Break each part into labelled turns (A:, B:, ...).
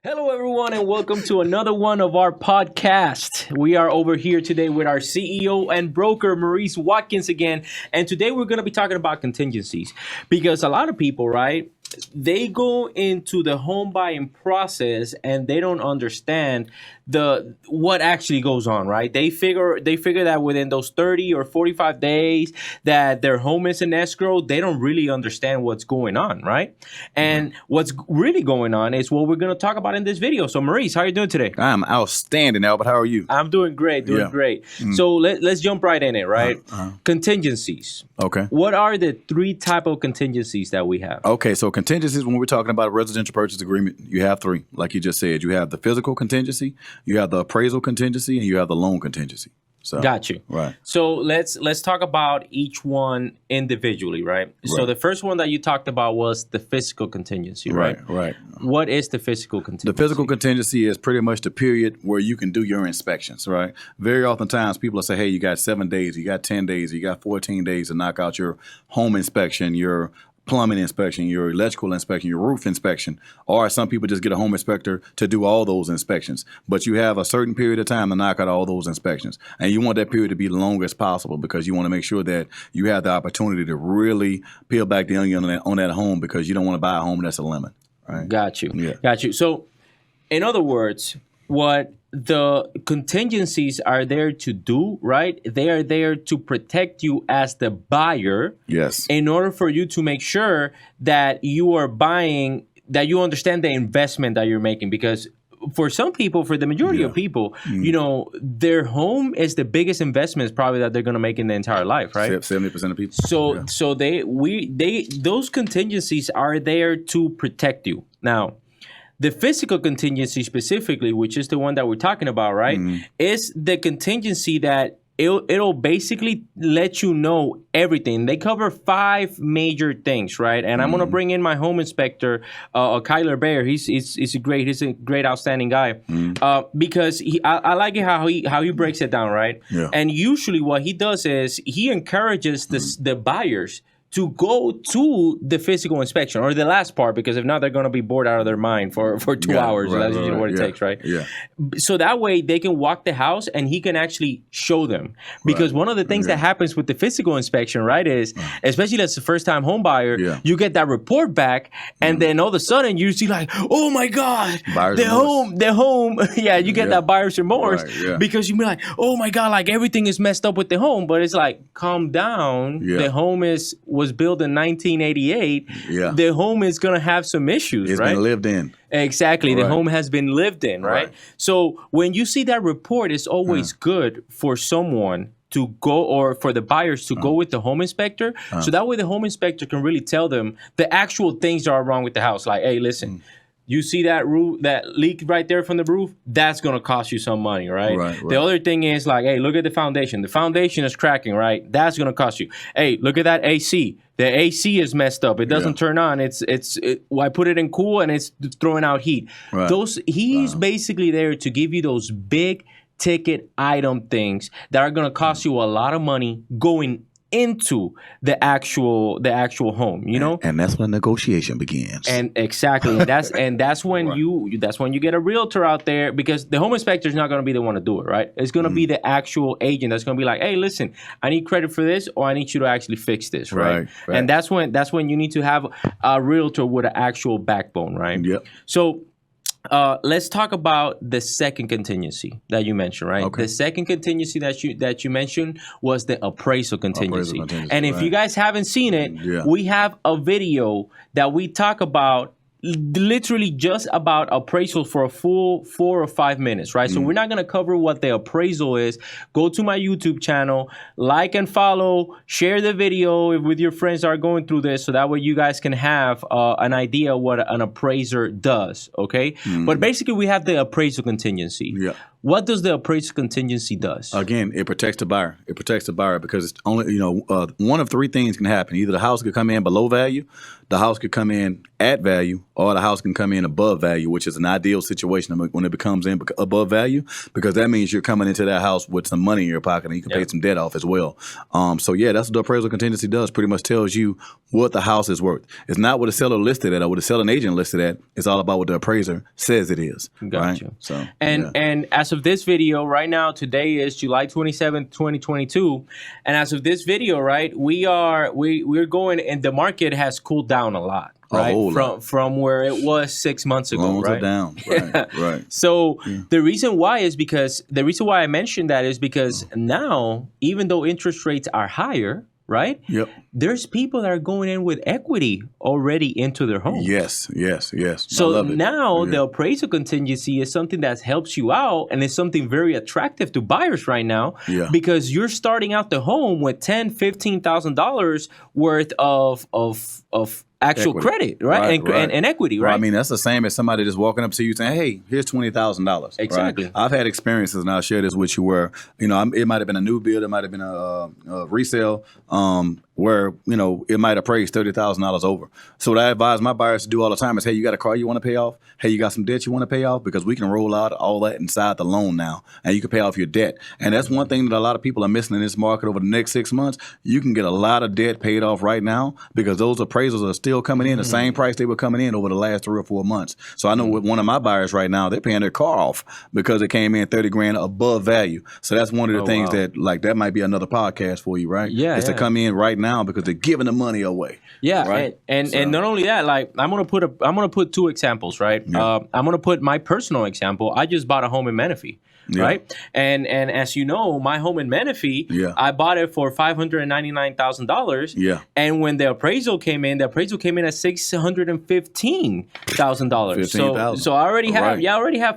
A: Hello, everyone, and welcome to another one of our podcast. We are over here today with our CEO and broker, Maurice Watkins, again. And today we're going to be talking about contingencies because a lot of people, right, they go into the home buying process and they don't understand what actually goes on, right? They figure that within those 30 or 45 days that their home is in escrow, they don't really understand what's going on, right? And what's really going on is what we're going to talk about in this video. So Maurice, how are you doing today?
B: I'm outstanding, Albert. How are you?
A: I'm doing great, great. So let's jump right in it, right? Contingencies.
B: Okay.
A: What are the three type of contingencies that we have?
B: Okay, so contingencies, when we're talking about a residential purchase agreement, you have three, like you just said. You have the physical contingency, you have the appraisal contingency, and you have the loan contingency. So,
A: got you.
B: Right.
A: So let's talk about each one individually, right? So the first one that you talked about was the physical contingency, right?
B: Right.
A: What is the physical contingency?
B: The physical contingency is pretty much the period where you can do your inspections, right? Very oftentimes people will say, hey, you got 7 days, you got 10 days, you got 14 days to knock out your home inspection, your plumbing inspection, your electrical inspection, your roof inspection, or some people just get a home inspector to do all those inspections. But you have a certain period of time to knock out all those inspections. And you want that period to be the longest possible because you want to make sure that you have the opportunity to really peel back the onion on that home because you don't want to buy a home that's a lemon. Right?
A: Got you.
B: Yeah.
A: Got you. So in other words, what the contingencies are there to do, right? They are there to protect you as the buyer.
B: Yes.
A: In order for you to make sure that you are buying, that you understand the investment that you're making. Because for some people, for the majority of people, you know, their home is the biggest investment probably that they're going to make in their entire life, right?
B: 70% of people.
A: So those contingencies are there to protect you. Now, the physical contingency specifically, which is the one that we're talking about, right, is the contingency that it'll basically let you know everything. They cover 5 major things, right? And I'm gonna bring in my home inspector, Kyler Baer. He's a great, outstanding guy, because I like it how he breaks it down, right?
B: Yeah.
A: And usually what he does is he encourages the buyers to go to the physical inspection or the last part, because if not, they're going to be bored out of their mind for 2 hours. That's usually what it takes, right?
B: Yeah.
A: So that way they can walk the house and he can actually show them. Because one of the things that happens with the physical inspection, right, is especially as a first-time home buyer, you get that report back and then all of a sudden you see like, oh my God, the home, you get that buyer's remorse because you be like, oh my God, like everything is messed up with the home. But it's like, calm down. The home was built in 1988. The home is going to have some issues,
B: It's
A: right?
B: been lived in.
A: Exactly. The home has been lived in, right? So when you see that report, it's always good for someone to go, or for the buyers to go with the home inspector. So that way the home inspector can really tell them the actual things that are wrong with the house. Like, hey, listen, you see that roof, that leak right there from the roof? That's going to cost you some money, right? The other thing is like, hey, look at the foundation. The foundation is cracking, right? That's going to cost you. Hey, look at that AC. The AC is messed up. It doesn't turn on. I put it in cool and it's throwing out heat. He's basically there to give you those big ticket item things that are going to cost you a lot of money going into the actual home, you know,
B: and that's when negotiation begins.
A: And exactly, that's when you get a realtor out there, because the home inspector is not going to be the one to do it, right? It's going to be the actual agent that's going to be like, hey, listen, I need credit for this, or I need you to actually fix this, right? And that's when you need to have a realtor with an actual backbone, right?
B: Yep. So
A: let's talk about the second contingency that you mentioned, right?
B: Okay.
A: The second contingency that you mentioned was the appraisal contingency. And if you guys haven't seen it, we have a video that we talk about literally just about appraisal for a full 4 or 5 minutes, right? So we're not going to cover what the appraisal is. Go to my YouTube channel, like and follow, share the video with your friends that are going through this, so that way you guys can have an idea what an appraiser does, okay? But basically we have the appraisal contingency. what does the appraisal contingency does?
B: Again, it protects the buyer. It protects the buyer because it's only, one of three things can happen. Either the house could come in below value, the house could come in at value, or the house can come in above value, which is an ideal situation when it becomes in above value, because that means you're coming into that house with some money in your pocket and you can pay some debt off as well. So yeah, that's what the appraisal contingency does. Pretty much tells you what the house is worth. It's not what the seller listed at or what the selling agent listed at. It's all about what the appraiser says it is.
A: Gotcha.
B: Right? So,
A: and as of this video right now, today is July 27th, 2022, and as of this video, right, we're going, and the market has cooled down a lot. Right, from where it was 6 months ago.
B: Loans
A: right?
B: are down. Right.
A: So the reason why I mentioned that is because now, even though interest rates are higher, right?
B: Yep.
A: There's people that are going in with equity already into their home.
B: Yes.
A: So now the appraisal contingency is something that helps you out, and it's something very attractive to buyers right now because you're starting out the home with $10,000, $15,000 worth of actual credit, right? And equity, right?
B: Well, I mean, that's the same as somebody just walking up to you saying, "Hey, here's $20,000."
A: Exactly.
B: Right? I've had experiences, and I'll share this with you, where it might have been a new build, it might have been a resale, where it might appraise $30,000 over. So what I advise my buyers to do all the time is, hey, you got a car you want to pay off? Hey, you got some debt you want to pay off? Because we can roll out all that inside the loan now, and you can pay off your debt. And that's one thing that a lot of people are missing in this market over the next 6 months. You can get a lot of debt paid off right now because those appraisals are still coming in the same price they were coming in over the last 3 or 4 months. So I know with one of my buyers right now, they're paying their car off because it came in $30,000 above value. So that's one of the things that might be another podcast for you, right?
A: Yeah.
B: Is to come in right now because they're giving the money away.
A: Yeah,
B: right?
A: and not only that, like I'm gonna put two examples, right?
B: Yeah.
A: I'm gonna put my personal example. I just bought a home in Menifee.
B: Yeah.
A: Right, and as you know, my home in Menifee, I bought it for $599,000.
B: Yeah,
A: and when the appraisal came in at $615,000. So I already have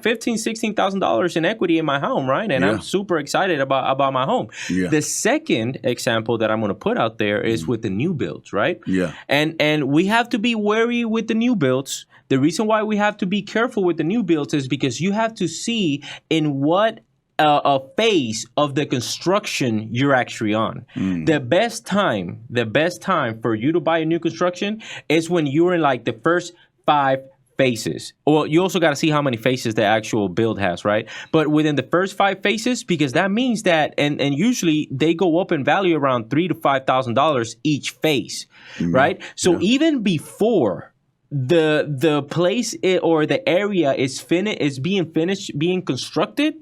A: $16,000 in equity in my home, right? And I'm super excited about my home.
B: Yeah.
A: The second example that I'm going to put out there is with the new builds, right?
B: Yeah,
A: and we have to be wary with the new builds. The reason why we have to be careful with the new builds is because you have to see in what a phase of the construction you're actually on. The best time for you to buy a new construction is when you're in like the first 5 phases. Well, you also got to see how many phases the actual build has, right? But within the first 5 phases, because that means that, and usually they go up in value around $3,000 to $5,000 each phase, right? So even before the place or the area is being constructed,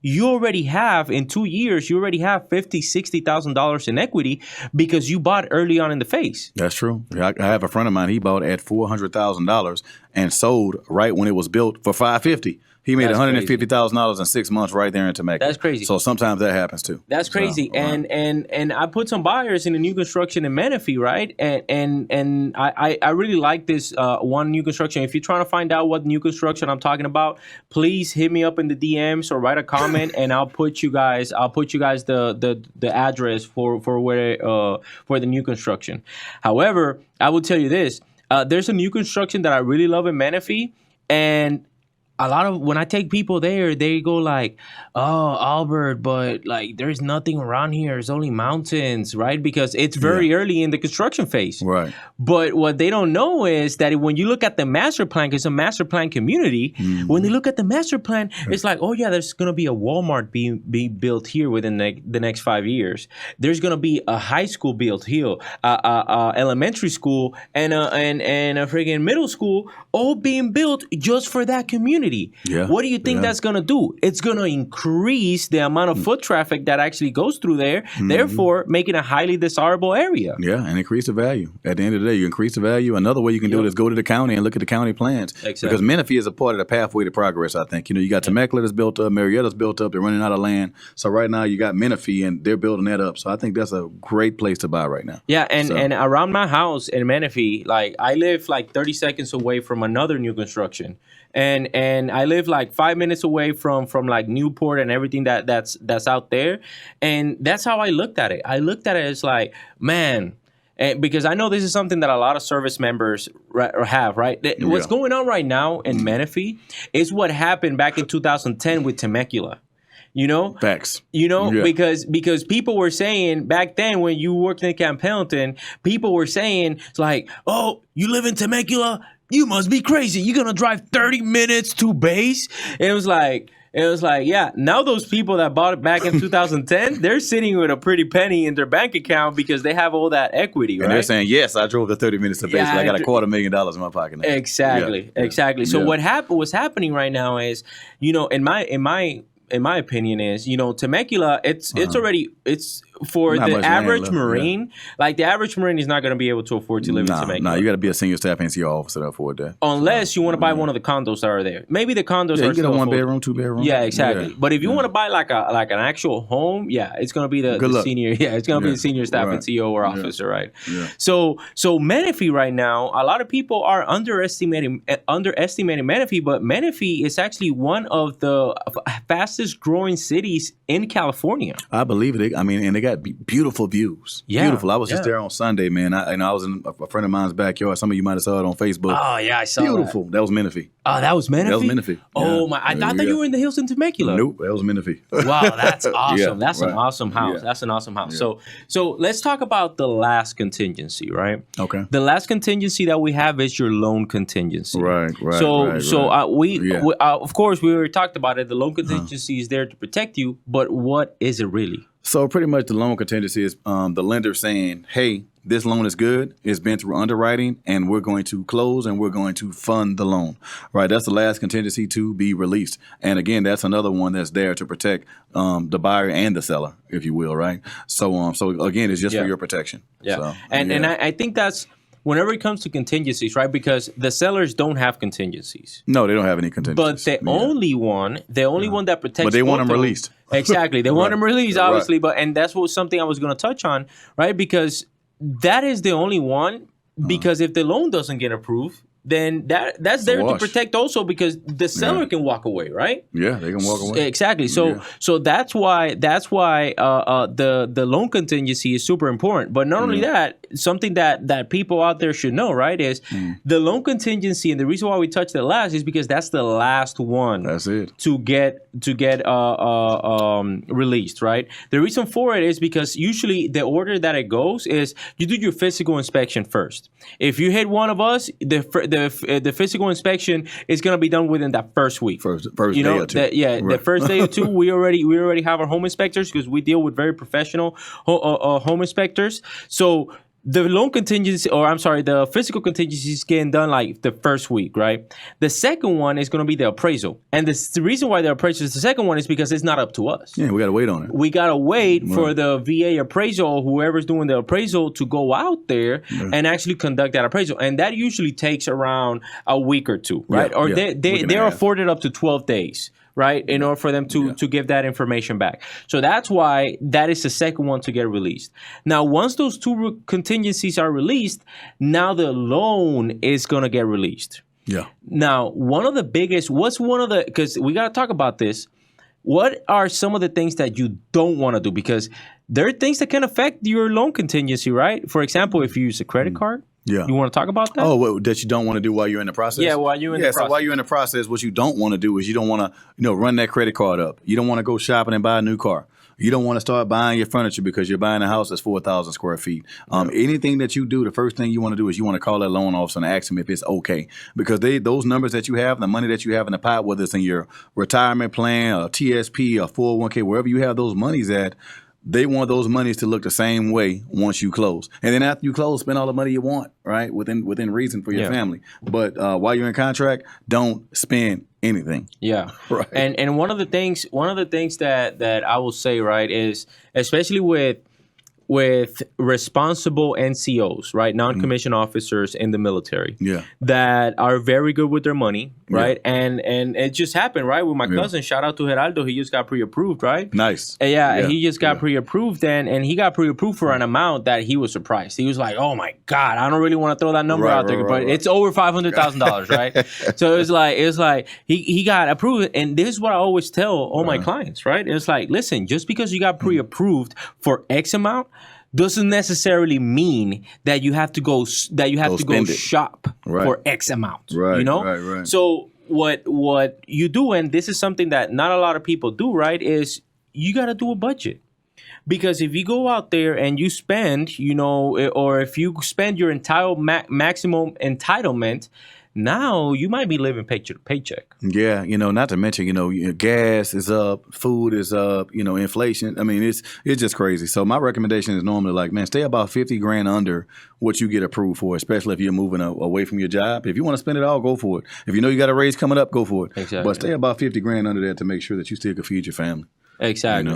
A: you already have in 2 years $50,000, $60,000 in equity because you bought early on in the phase.
B: That's true. I have a friend of mine. He bought at $400,000 and sold right when it was built for $550,000. He made $150,000 in 6 months right there in Temecula.
A: That's crazy.
B: So sometimes that happens too.
A: That's crazy. So, and I put some buyers in the new construction in Menifee, right? And I really like this one new construction. If you're trying to find out what new construction I'm talking about, please hit me up in the DMs or write a comment, and I'll put you guys the address for where for the new construction. However, I will tell you this: there's a new construction that I really love in Menifee, and a lot of when I take people there, they go like, "Oh, Albert, but like there's nothing around here. It's only mountains, right?" Because it's very early in the construction phase.
B: Right.
A: But what they don't know is that when you look at the master plan, because it's a master plan community, when they look at the master plan, it's like, oh yeah, there's gonna be a Walmart being built here within the next 5 years. There's gonna be a high school built here, elementary school, and a friggin' middle school, all being built just for that community.
B: Yeah.
A: What do you think that's going to do? It's going to increase the amount of foot traffic that actually goes through there, therefore making a highly desirable area.
B: Yeah, and increase the value. At the end of the day, you increase the value. Another way you can do it is go to the county and look at the county plans.
A: Exactly.
B: Because Menifee is a part of the pathway to progress, I think. You got Temecula that's built up, Marietta's built up, they're running out of land. So right now you got Menifee and they're building that up. So I think that's a great place to buy right now.
A: Yeah, and around my house in Menifee, like I live like 30 seconds away from another new construction. And I live like 5 minutes away from like Newport and everything that's out there. And that's how I looked at it. I looked at it as like, man, because I know this is something that a lot of service members have, right? What's going on right now in Menifee is what happened back in 2010 with Temecula. You know,
B: Facts.
A: You know,
B: Yeah.
A: because people were saying back then when you worked in Camp Pendleton, people were saying it's like, oh, you live in Temecula, you must be crazy. You're gonna drive 30 minutes to base, and it was like, yeah. Now those people that bought it back in 2010, they're sitting with a pretty penny in their bank account because they have all that equity, right?
B: And they're saying, yes, I drove the 30 minutes to base.
A: Yeah,
B: I got $250,000 in my pocket now.
A: Exactly,
B: Yeah.
A: exactly. So
B: Yeah.
A: what's happening right now is, you know, in my opinion is, you know, Temecula, it's already for
B: Not
A: the
B: much land
A: average
B: left,
A: Marine, like the average Marine is not going to be able to afford to live in Temecula.
B: Nah, you got to be a senior staff NCO officer to afford that.
A: Unless you want to buy one of the condos that are there. Maybe the condos
B: Yeah,
A: are
B: you get a
A: still
B: 1
A: affordable.
B: bedroom, 2 bedroom.
A: Yeah, exactly.
B: Yeah.
A: But if you want to buy like an actual home, yeah, it's gonna be the
B: luck.
A: senior. Yeah, it's gonna be
B: Yeah.
A: the senior staff
B: Right.
A: and CEO or officer, right?
B: Yeah.
A: So Menifee right now, a lot of people are underestimating Menifee, but Menifee is actually one of the fastest growing cities in California.
B: I believe it. I mean, and they got beautiful views.
A: Yeah,
B: Beautiful. I was just
A: yeah.
B: there on Sunday, man. I was in a friend of mine's backyard. Some of you might have saw it on Facebook.
A: Oh yeah, I saw
B: Beautiful. That was Menifee.
A: Oh, that was Menifee.
B: That was Menifee.
A: Oh
B: Yeah.
A: my! I thought that
B: Yeah.
A: you were in the hills in Temecula.
B: Nope, that was Menifee.
A: Wow, that's awesome.
B: Yeah,
A: That's an
B: right.
A: awesome house.
B: Yeah.
A: That's an awesome house.
B: Yeah.
A: So let's talk about the last contingency, right?
B: Okay.
A: The last contingency that we have is your loan contingency.
B: Right.
A: Of course, we already talked about it. The loan contingency is there to protect you, but what is it really?
B: So pretty much the loan contingency is the lender saying, hey, this loan is good. It's been through underwriting, and we're going to close and we're going to fund the loan. Right. That's the last contingency to be released. And again, that's another one that's there to protect the buyer and the seller, if you will. Right. So again, it's just for your protection.
A: Yeah.
B: So,
A: And I think that's whenever it comes to contingencies, right? Because the sellers don't have contingencies.
B: No, they don't have any contingencies.
A: But the only one that protects.
B: But they want
A: both
B: them
A: of
B: released.
A: Exactly, they want them released,
B: Right.
A: obviously. But and that's something I was going to touch on, right? Because that is the only one. Because if the loan doesn't get approved, then that's there to
B: wash.
A: protect also because the seller can walk away, right?
B: Yeah, they can walk away.
A: Exactly. So that's why the loan contingency is super important. But not only that, something that people out there should know, right, is the loan contingency, and the reason why we touched it last is because that's the last one.
B: That's it.
A: To get released, right? The reason for it is because usually the order that it goes is you do your physical inspection first. If you hit one of us, the physical inspection is going to be done within that first week.
B: First
A: You
B: day
A: know,
B: or two.
A: the first day or two, we already have our home inspectors because we deal with very professional home inspectors. So the loan contingency, the physical contingency is getting done like the first week, right? The second one is going to be the appraisal. And the reason why the appraisal is the second one is because it's not up to us.
B: Yeah, we got to wait on it.
A: We got to wait for the VA appraisal or whoever's doing the appraisal to go out there and actually conduct that appraisal. And that usually takes around a week or two, right?
B: Yeah,
A: or
B: yeah.
A: they're afforded up to 12 days. Right, in order for them to give that information back. So that's why that is the second one to get released. Now, once those two contingencies are released, now the loan is going to get released.
B: Yeah.
A: Now, because we got to talk about this. What are some of the things that you don't want to do? Because there are things that can affect your loan contingency, right? For example, if you use a credit card.
B: Yeah.
A: You want to talk about that?
B: Oh, that you don't want to do while you're in the process?
A: Yeah, while you're in the process.
B: So while you're in the process, what you don't want to do is you don't want to, run that credit card up. You don't want to go shopping and buy a new car. You don't want to start buying your furniture because you're buying a house that's 4,000 square feet. Anything that you do, the first thing you want to do is you want to call that loan officer and ask them if it's okay. Because those numbers that you have, the money that you have in the pot, whether it's in your retirement plan or TSP or 401k, wherever you have those monies at, they want those monies to look the same way once you close. And then after you close, spend all the money you want, right? Within reason for your family. But while you're in contract, don't spend anything.
A: Yeah.
B: Right.
A: And one of the things that I will say, right, is especially with responsible NCOs, right, non-commissioned officers in the military, that are very good with their money, right, and it just happened, right, with my cousin. Shout out to Geraldo, he just got pre-approved, right?
B: Nice.
A: He just got pre-approved, and he got pre-approved for an amount that he was surprised. He was like, "Oh my God, I don't really want to throw that number out there, but it's over $500,000, right?" So it was like he got approved, and this is what I always tell all my clients, right? It's like, listen, just because you got pre-approved for X amount doesn't necessarily mean that you have to go shop for X amount.
B: Right,
A: you know?
B: right.
A: So what you do, and this is something that not a lot of people do, right, is you got to do a budget. Because if you go out there and you spend, or if you spend your entire maximum entitlement, now you might be living paycheck to paycheck.
B: Yeah, not to mention, your gas is up, food is up, inflation. I mean, it's just crazy. So my recommendation is normally like, man, stay about 50 grand under what you get approved for, especially if you're moving away from your job. If you want to spend it all, go for it. If you know you got a raise coming up, go for it.
A: Exactly.
B: But stay about 50 grand under that to make sure that you still can feed your family.
A: Exactly.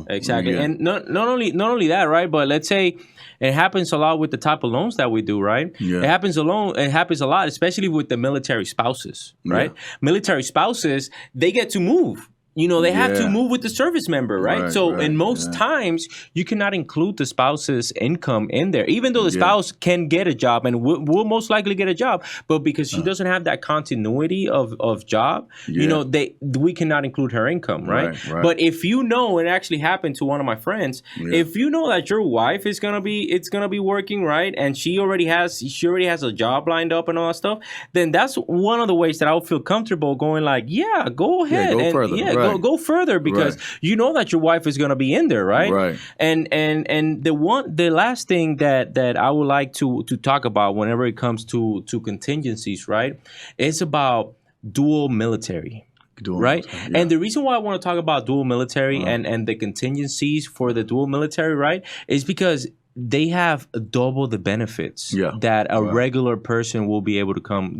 B: Exactly.
A: And not only that, right? But let's say it happens a lot with the type of loans that we do, right?
B: Yeah.
A: It happens a lot, especially with the military spouses, right? Yeah. Military spouses, they get to move. They have to move with the service member, right? So in most times, you cannot include the spouse's income in there, even though the spouse can get a job and will most likely get a job. But because she doesn't have that continuity of job, we cannot include her income, right? But if it actually happened to one of my friends, if you know that your wife is gonna be working, right, and she already has a job lined up and all that stuff, then that's one of the ways that I would feel comfortable going like, go ahead,
B: go further.
A: Go further because you know that your wife is going to be in there, right?
B: Right.
A: And the last thing that I would like to talk about whenever it comes to contingencies, right, is about dual military. Right. Yeah. And the reason why I want to talk about dual military and the contingencies for the dual military, right, is because they have double the benefits that a regular person will be able to come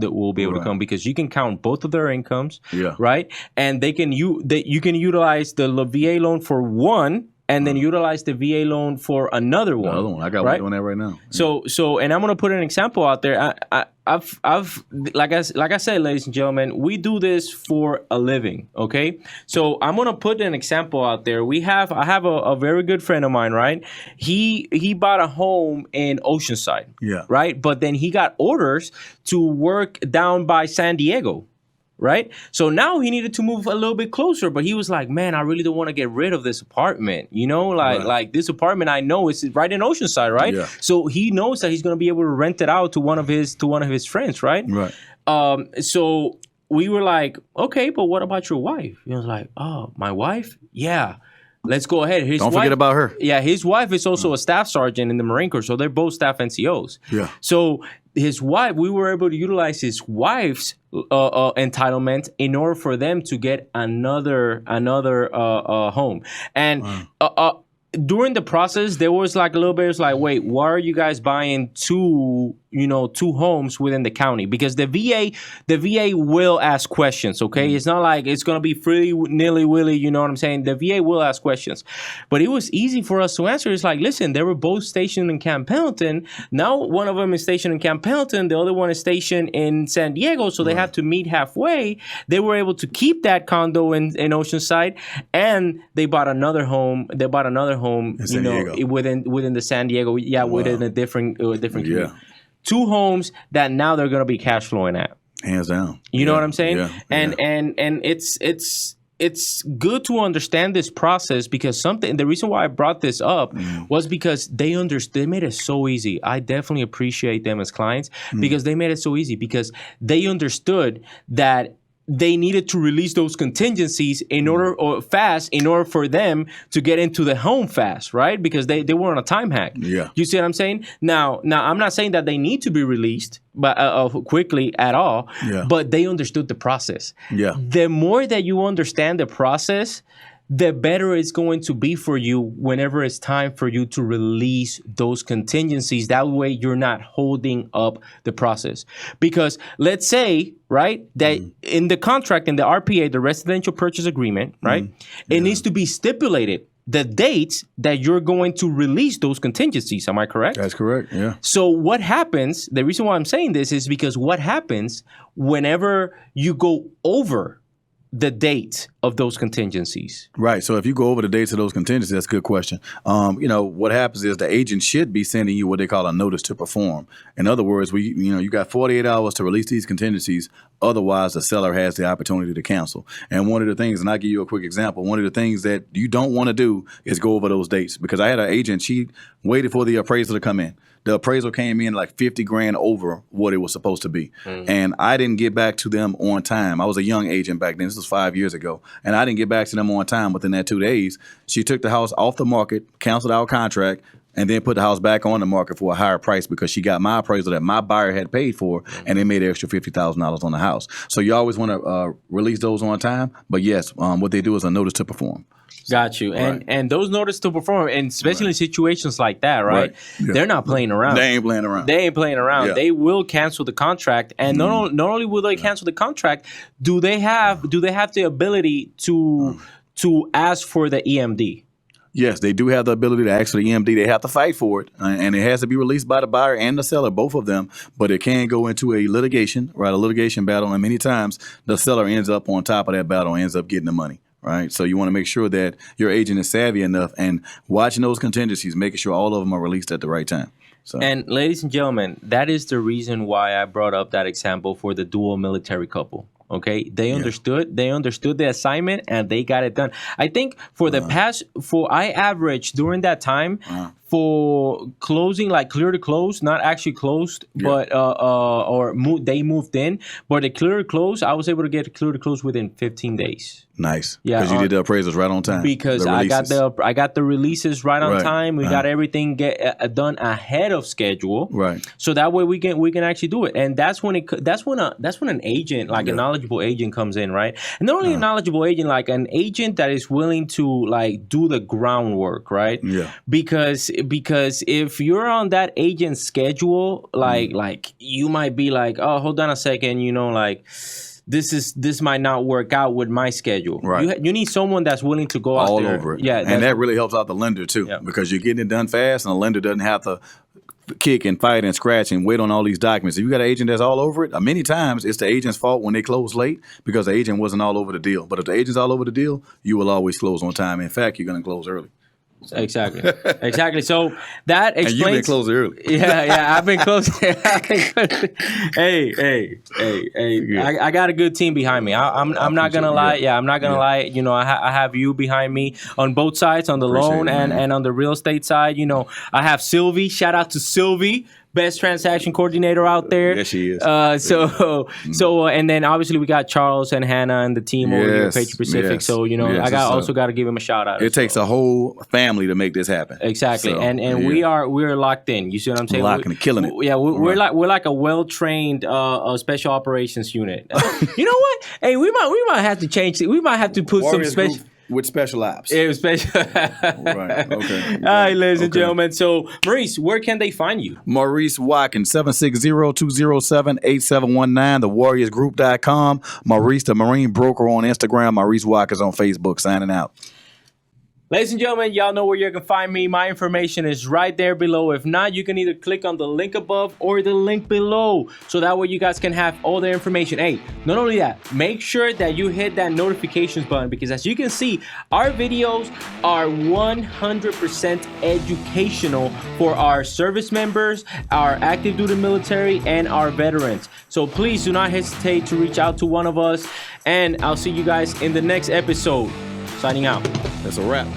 A: because you can count both of their incomes, right? And you can utilize the VA loan for one and then utilize the VA loan for another one.
B: Another one. I got one doing that right now.
A: So and I'm gonna put an example out there. I've like I said, ladies and gentlemen, we do this for a living. Okay, so I'm gonna put an example out there. I have a very good friend of mine, right? He bought a home in Oceanside, right? But then he got orders to work down by San Diego. Right. So now he needed to move a little bit closer, but he was like, man, I really don't want to get rid of this apartment. Like this apartment I know is right in Oceanside. Right. Yeah. So he knows that he's going to be able to rent it out to one of his friends. Right.
B: Right.
A: So we were like, OK, but what about your wife? He was like, oh, my wife? Yeah. Let's go ahead.
B: Don't forget about her.
A: Yeah. His wife is also a staff sergeant in the Marine Corps. So they're both staff NCOs.
B: Yeah.
A: So his wife, we were able to utilize his wife's entitlement in order for them to get another home. And during the process, there was like a little bit, it's like, wait, why are you guys buying two homes within the county? Because the VA will ask questions, okay? It's not like it's going to be free, nilly-willy, you know what I'm saying? The VA will ask questions. But it was easy for us to answer. It's like, listen, they were both stationed in Camp Pendleton. Now one of them is stationed in Camp Pendleton. The other one is stationed in San Diego, so they have to meet halfway. They were able to keep that condo in Oceanside, and they bought another home. Within the San Diego, within a different community. 2 homes that now they're going to be cash flowing at.
B: Hands down.
A: You know what I'm saying?
B: Yeah.
A: And it's good to understand this process because the reason why I brought this up was because they made it so easy. I definitely appreciate them as clients because they made it so easy because they understood that they needed to release those contingencies in order for them to get into the home fast, right? Because they were on a time hack.
B: Yeah.
A: You see what I'm saying? Now I'm not saying that they need to be released quickly at all, but they understood the process.
B: Yeah.
A: The more that you understand the process, the better it's going to be for you whenever it's time for you to release those contingencies. That way you're not holding up the process. Because let's say, right, that in the contract, in the RPA, the residential purchase agreement, right, it needs to be stipulated the dates that you're going to release those contingencies. Am I correct?
B: That's correct, yeah.
A: So what happens, the reason why I'm saying this is because what happens whenever you go over the date of those contingencies?
B: Right. So if you go over the dates of those contingencies, that's a good question. What happens is the agent should be sending you what they call a notice to perform. In other words, you got 48 hours to release these contingencies. Otherwise, the seller has the opportunity to cancel. And one of the things, and I'll give you a quick example, one of the things that you don't want to do is go over those dates. Because I had an agent, she waited for the appraisal to come in. The appraisal came in like 50 grand over what it was supposed to be. And I didn't get back to them on time. I was a young agent back then. This was 5 years ago. And I didn't get back to them on time within that 2 days. She took the house off the market, canceled our contract, and then put the house back on the market for a higher price because she got my appraisal that my buyer had paid for, and they made an extra $50,000 on the house. So you always want to release those on time. But yes, what they do is a notice to perform.
A: Got you. And those notice to perform, and especially in situations like that, right? Yeah. They're not playing around.
B: They ain't playing around.
A: Yeah. They will cancel the contract, and not only will they cancel the contract, do they have the ability to ask for the EMD?
B: Yes, they do have the ability to ask for the EMD. They have to fight for it, and it has to be released by the buyer and the seller, both of them. But it can go into a litigation, right? A litigation battle, and many times the seller ends up on top of that battle and ends up getting the money. Right. So you want to make sure that your agent is savvy enough and watching those contingencies, making sure all of them are released at the right time. So.
A: And ladies and gentlemen, that is the reason why I brought up that example for the dual military couple. Okay, they understood the assignment and they got it done. I think I averaged during that time for closing, like clear to close, not actually closed, but they moved in, but the clear to close, I was able to get clear to close within 15 days.
B: Nice. Yeah, because you did the appraisals right on time.
A: Because I got the releases right on time. We got everything done ahead of schedule.
B: Right.
A: So that way we can actually do it. And that's when an agent, like a knowledgeable agent, comes in, right? And not only a knowledgeable agent, like an agent that is willing to like do the groundwork, right? Yeah. Because if you're on that agent's schedule, like you might be like, oh, hold on a second, like this might not work out with my schedule. Right. You need someone that's willing to go
B: all
A: out there.
B: over it. Yeah, and that really helps out the lender too, because you're getting it done fast, and the lender doesn't have to kick and fight and scratch and wait on all these documents. If you got an agent that's all over it, many times it's the agent's fault when they close late because the agent wasn't all over the deal. But if the agent's all over the deal, you will always close on time. In fact, you're going to close early.
A: Exactly. So that explains.
B: And you've been closing early.
A: Yeah, I've been closing. Hey. I got a good team behind me. I'm not gonna lie. Yeah, I'm not gonna lie. I have you behind me on both sides, on the loan and on the real estate side. I have Sylvie. Shout out to Sylvie. Best transaction coordinator out there.
B: Yes, she is.
A: And then obviously we got Charles and Hannah and the team over here at Patriot Pacific.
B: Yes.
A: So I also got to give him a shout out.
B: It takes a whole family to make this happen.
A: Exactly, we're locked in. You see what I'm saying?
B: Locking, killing it.
A: Yeah, we're like a well trained special operations unit. You know what? Hey, we might have to change it. We might have to put
B: Warriors
A: some special.
B: Group with special ops.
A: Yeah, special.
B: Right. Okay.
A: All right, ladies and gentlemen. So, Maurice, where can they find you?
B: Maurice Watkins, 760-207-8719, thewarriorsgroup.com. Maurice, the Marine Broker on Instagram. Maurice Watkins on Facebook. Signing out.
A: Ladies and gentlemen, y'all know where you can find me. My information is right there below. If not, you can either click on the link above or the link below. So that way you guys can have all the information. Hey, not only that, make sure that you hit that notifications button because as you can see, our videos are 100% educational for our service members, our active duty military, and our veterans. So please do not hesitate to reach out to one of us. And I'll see you guys in the next episode. Signing out.
B: That's a wrap.